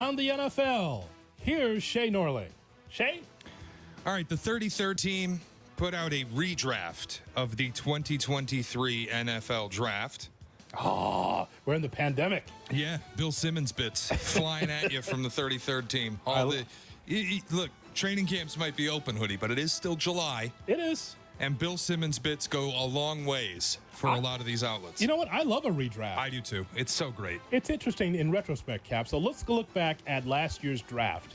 On the NFL, here's Shay Norley. Shay? All right, the 33rd team put out a redraft of the 2023 NFL Draft. Oh, we're in the pandemic. Yeah, Bill Simmons bits flying at you from the 33rd team. Look, training camps might be open, Hoodie, but it is still July. It is. And Bill Simmons bits go a long ways for a lot of these outlets. You know what? I love a redraft. I do too. It's so great. It's interesting in retrospect, Cap. So let's look back at last year's draft.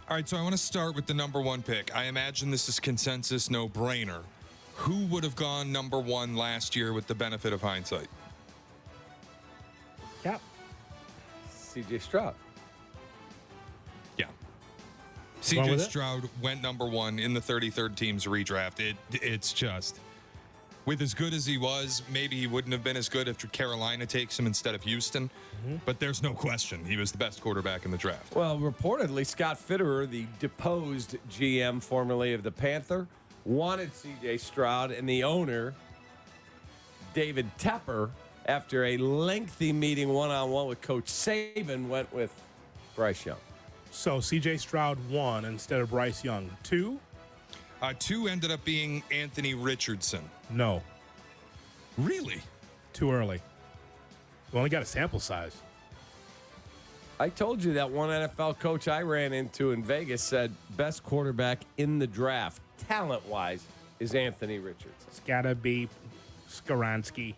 All right, so I want to start with the number one pick. I imagine this is consensus no-brainer. Who would have gone number one last year with the benefit of hindsight? Cap. C.J. Stroud. Yeah. C.J. Stroud went number one in the 33rd team's redraft. It's just, with as good as he was, maybe he wouldn't have been as good if Carolina takes him instead of Houston. But there's no question he was the best quarterback in the draft. Well, reportedly, Scott Fitterer, the deposed GM formerly of the Panther, wanted C.J. Stroud, and the owner, David Tepper, after a lengthy meeting one-on-one with Coach Saban, went with Bryce Young. So C.J. Stroud won instead of Bryce Young. Two? Two ended up being Anthony Richardson. No. Really? Too early. We only got a sample size. I told you that one NFL coach I ran into in Vegas said best quarterback in the draft, talent-wise, is Anthony Richardson. It's gotta be Skoransky.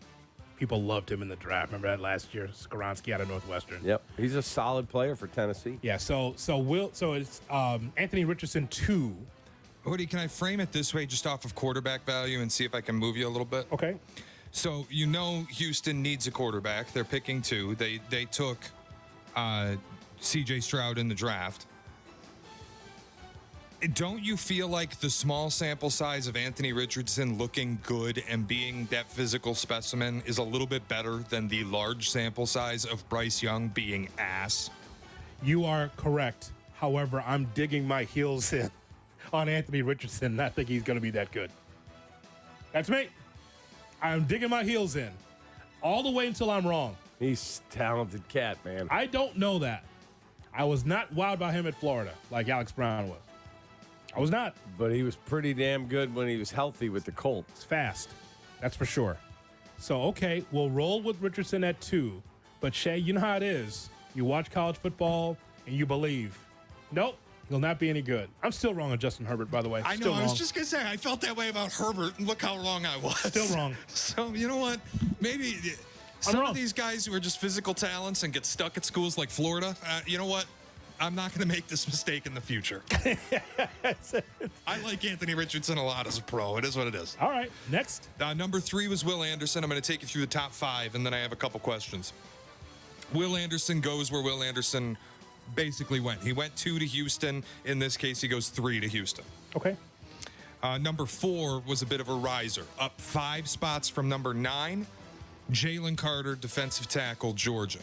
People loved him in the draft. Remember that last year? Skoransky out of Northwestern. Yep, he's a solid player for Tennessee. Yeah. So it's Anthony Richardson 2. Hoodie, can I frame it this way, just off of quarterback value, and see if I can move you a little bit? Okay. So you know Houston needs a quarterback. They're picking two. They took C.J. Stroud in the draft. Don't you feel like the small sample size of Anthony Richardson looking good and being that physical specimen is a little bit better than the large sample size of Bryce Young being ass? You are correct. However, I'm digging my heels in on Anthony Richardson, and I think he's going to be that good. That's me. I'm digging my heels in all the way until I'm wrong. He's a talented cat, man. I don't know that. I was not wowed by him at Florida like Alex Brown was. I was not. But he was pretty damn good when he was healthy with the Colts. It's fast. That's for sure. So, okay, we'll roll with Richardson at 2. But, Shay, you know how it is. You watch college football and you believe. Nope, he'll not be any good. I'm still wrong on Justin Herbert, by the way. I know. Still I wrong. was just going to say, I felt that way about Herbert, and look how wrong I was. Still wrong. So, you know what? Maybe some of these guys who are just physical talents and get stuck at schools like Florida, you know what? I'm not going to make this mistake in the future. I like Anthony Richardson a lot as a pro. It is what it is. All right, next. Number 3 was Will Anderson. I'm going to take you through the top 5, and then I have a couple questions. Will Anderson goes where Will Anderson basically went. He went 2 to Houston. In this case, he goes 3 to Houston. Okay. Number 4 was a bit of a riser. Up 5 spots from number 9, Jalen Carter, defensive tackle, Georgia.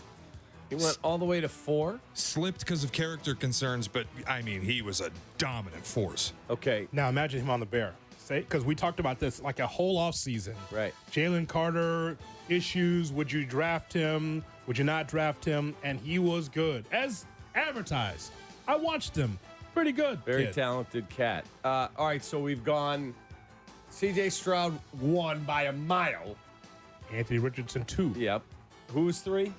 He went all the way to 4. Slipped because of character concerns, but, I mean, he was a dominant force. Okay. Now imagine him on the Bear. Because we talked about this like a whole offseason. Right. Jalen Carter issues. Would you draft him? Would you not draft him? And he was good. As advertised. I watched him. Pretty good. Very kid. talented cat. All right, so we've gone C.J. Stroud 1 by a mile. Anthony Richardson 2. Yep. Who's 3?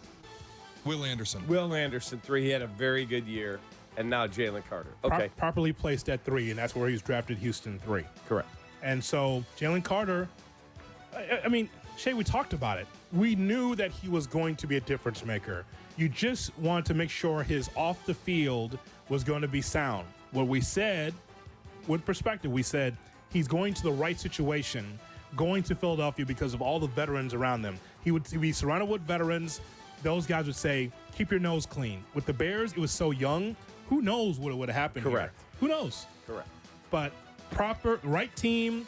Will Anderson. Will Anderson 3. He had a very good year. And now Jalen Carter. Okay. Properly placed at 3, and that's where he was drafted, Houston 3. Correct. And so Jalen Carter, I mean, Shay, we talked about it. We knew that he was going to be a difference maker. You just want to make sure his off the field was going to be sound. What we said, with perspective, we said he's going to the right situation, going to Philadelphia because of all the veterans around them. He would be surrounded with veterans. Those guys would say, keep your nose clean. With the Bears, it was so young. Who knows what would have happened? Correct. Here? Who knows? Correct. But proper, right team,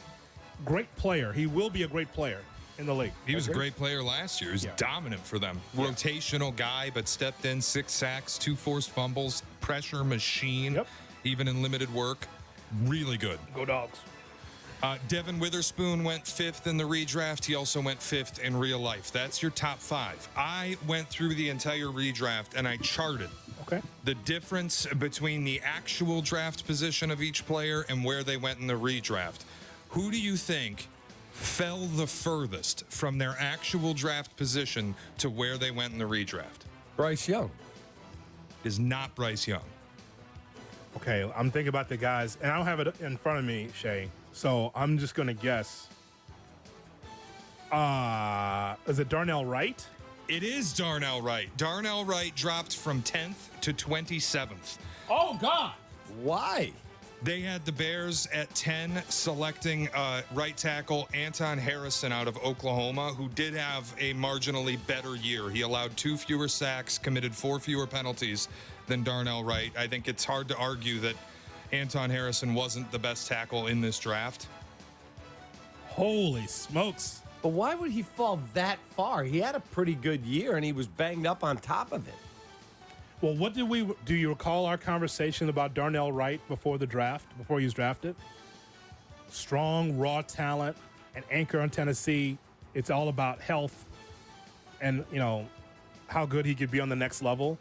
great player. He will be a great player in the league. He was a great player last year. He was dominant for them. Rotational guy, but stepped in, 6 sacks, 2 forced fumbles, pressure machine, even in limited work. Really good. Go Dogs. Devin Witherspoon went 5th in the redraft. He also went 5th in real life. That's your top 5. I went through the entire redraft and I charted Okay. The difference between the actual draft position of each player and where they went in the redraft. Who do you think fell the furthest from their actual draft position to where they went in the redraft? Bryce Young. It is not Bryce Young. Okay, I'm thinking about the guys, and I don't have it in front of me, Shay. So I'm just going to guess. Is it Darnell Wright? It is Darnell Wright. Darnell Wright dropped from 10th to 27th. Oh, God. Why? They had the Bears at 10, selecting right tackle Anton Harrison out of Oklahoma, who did have a marginally better year. He allowed 2 fewer sacks, committed 4 fewer penalties than Darnell Wright. I think it's hard to argue that Anton Harrison wasn't the best tackle in this draft. Holy smokes. But why would he fall that far? He had a pretty good year, and he was banged up on top of it. Well, do you recall our conversation about Darnell Wright before the draft, before he was drafted? Strong, raw talent, an anchor on Tennessee. It's all about health and, how good he could be on the next level.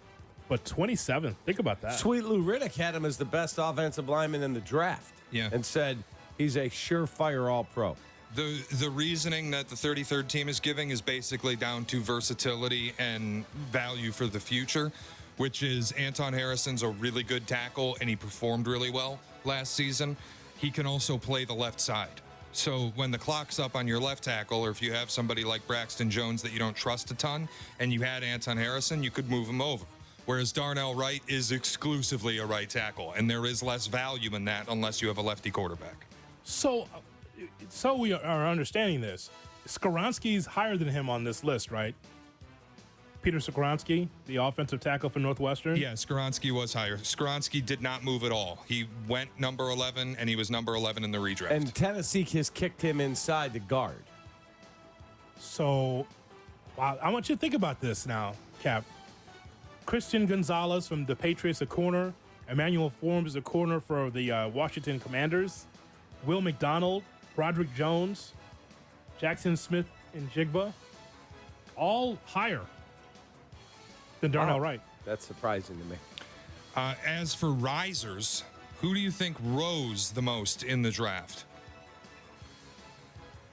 But 27, think about that. Sweet Lou Riddick had him as the best offensive lineman in the draft. Yeah. And said he's a surefire all-pro. The reasoning that the 33rd team is giving is basically down to versatility and value for the future, which is Anton Harrison's a really good tackle, and he performed really well last season. He can also play the left side. So when the clock's up on your left tackle, or if you have somebody like Braxton Jones that you don't trust a ton, and you had Anton Harrison, you could move him over. Whereas Darnell Wright is exclusively a right tackle, and there is less value in that unless you have a lefty quarterback. So we are understanding this. Skoronski's higher than him on this list, right? Peter Skoronski, the offensive tackle for Northwestern? Yeah, Skoronski was higher. Skoronski did not move at all. He went number 11, and he was number 11 in the redraft. And Tennessee has kicked him inside to guard. So, wow, I want you to think about this now, Cap. Christian Gonzalez from the Patriots, a corner. Emmanuel Forbes, a corner for the Washington Commanders. Will McDonald, Broderick Jones, Jackson Smith and Jigba, all higher than Darnell Wright. That's surprising to me. As for risers, who do you think rose the most in the draft?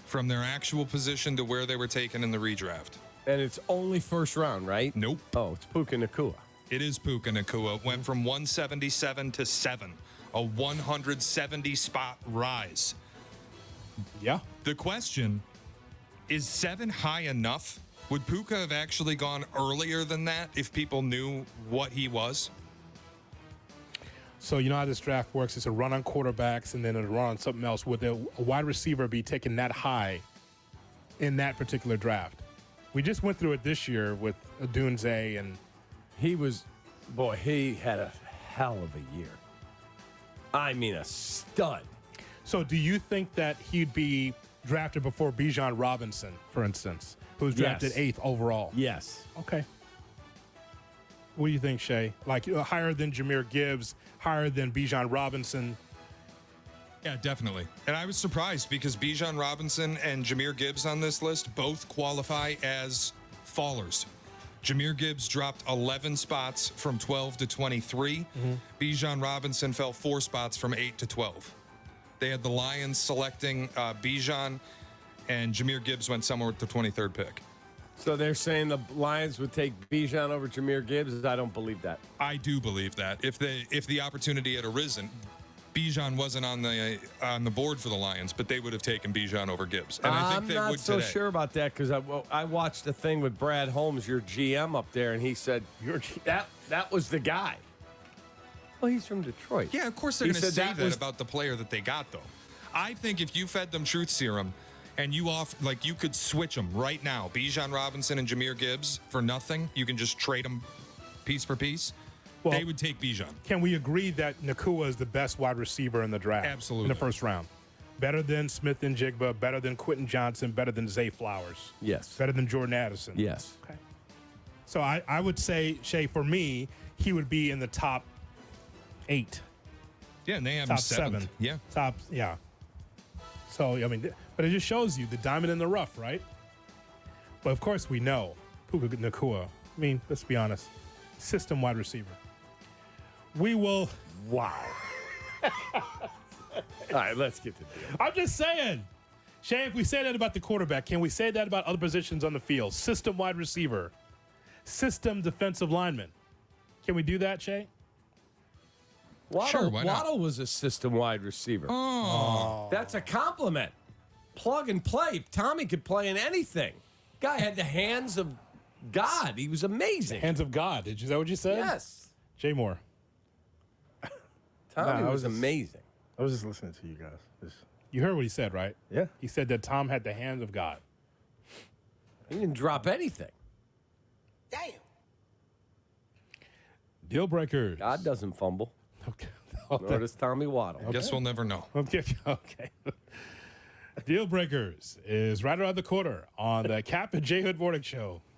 From their actual position to where they were taken in the redraft. And it's only first round, right? Nope. Oh, it's Puka Nacua. It is Puka Nacua. Went from 177 to 7. A 170 spot rise. Yeah. The question is 7 high enough? Would Puka have actually gone earlier than that if people knew what he was? So you know how this draft works. It's a run on quarterbacks and then a run on something else. Would a wide receiver be taken that high in that particular draft? We just went through it this year with Adunze, and he had a hell of a year. I mean, a stud. So do you think that he'd be drafted before Bijan Robinson, for instance, who was drafted 8th overall? Yes. Okay. What do you think, Shay? Like higher than Jahmyr Gibbs, higher than Bijan Robinson? Yeah, definitely. And I was surprised because Bijan Robinson and Jahmyr Gibbs on this list both qualify as fallers. Jahmyr Gibbs dropped 11 spots from 12 to 23. Bijan Robinson fell 4 spots from 8 to 12. They had the Lions selecting Bijan, and Jahmyr Gibbs went somewhere with the 23rd pick. So they're saying the Lions would take Bijan over Jahmyr Gibbs? I don't believe that. I do believe that. If the opportunity had arisen, Bijan wasn't on the board for the Lions, but they would have taken Bijan over Gibbs. And I think they would today. I'm not so sure about that because I watched a thing with Brad Holmes, your GM up there, and he said that was the guy. Well, he's from Detroit. Yeah, of course they're going to say that was about the player that they got, though. I think if you fed them truth serum and you could switch them right now, Bijan Robinson and Jahmyr Gibbs for nothing, you can just trade them piece for piece. Well, they would take Bijan. Can we agree that Nacua is the best wide receiver in the draft? Absolutely. In the first round. Better than Smith and Jigba, better than Quentin Johnson, better than Zay Flowers. Yes. Better than Jordan Addison. Yes. Okay. So I would say, Shay, for me, he would be in the top 8. Yeah, and they have top him 7th. Yeah. Yeah. So, I mean, but it just shows you the diamond in the rough, right? But, of course, we know Puka Nacua. I mean, let's be honest. System wide receiver. We will. Wow. All right, let's get to the deal. I'm just saying. Shay, if we say that about the quarterback, can we say that about other positions on the field? System wide receiver, system defensive lineman. Can we do that, Shay? Waddle, why not? Waddle was a system wide receiver. Oh. That's a compliment. Plug and play. Tommy could play in anything. Guy had the hands of God. He was amazing. Hands of God. Is that what you said? Yes. Jay Moore. Tommy Nah, I was was just- amazing. I was just listening to you guys. You heard what he said, right? Yeah. He said that Tom had the hands of God. He didn't drop anything. Deal breakers. God doesn't fumble. Okay. Nor does Tommy Waddle. Guess we'll never know. Okay. Deal breakers is right around the corner on the Kap and J Hood Morning Show.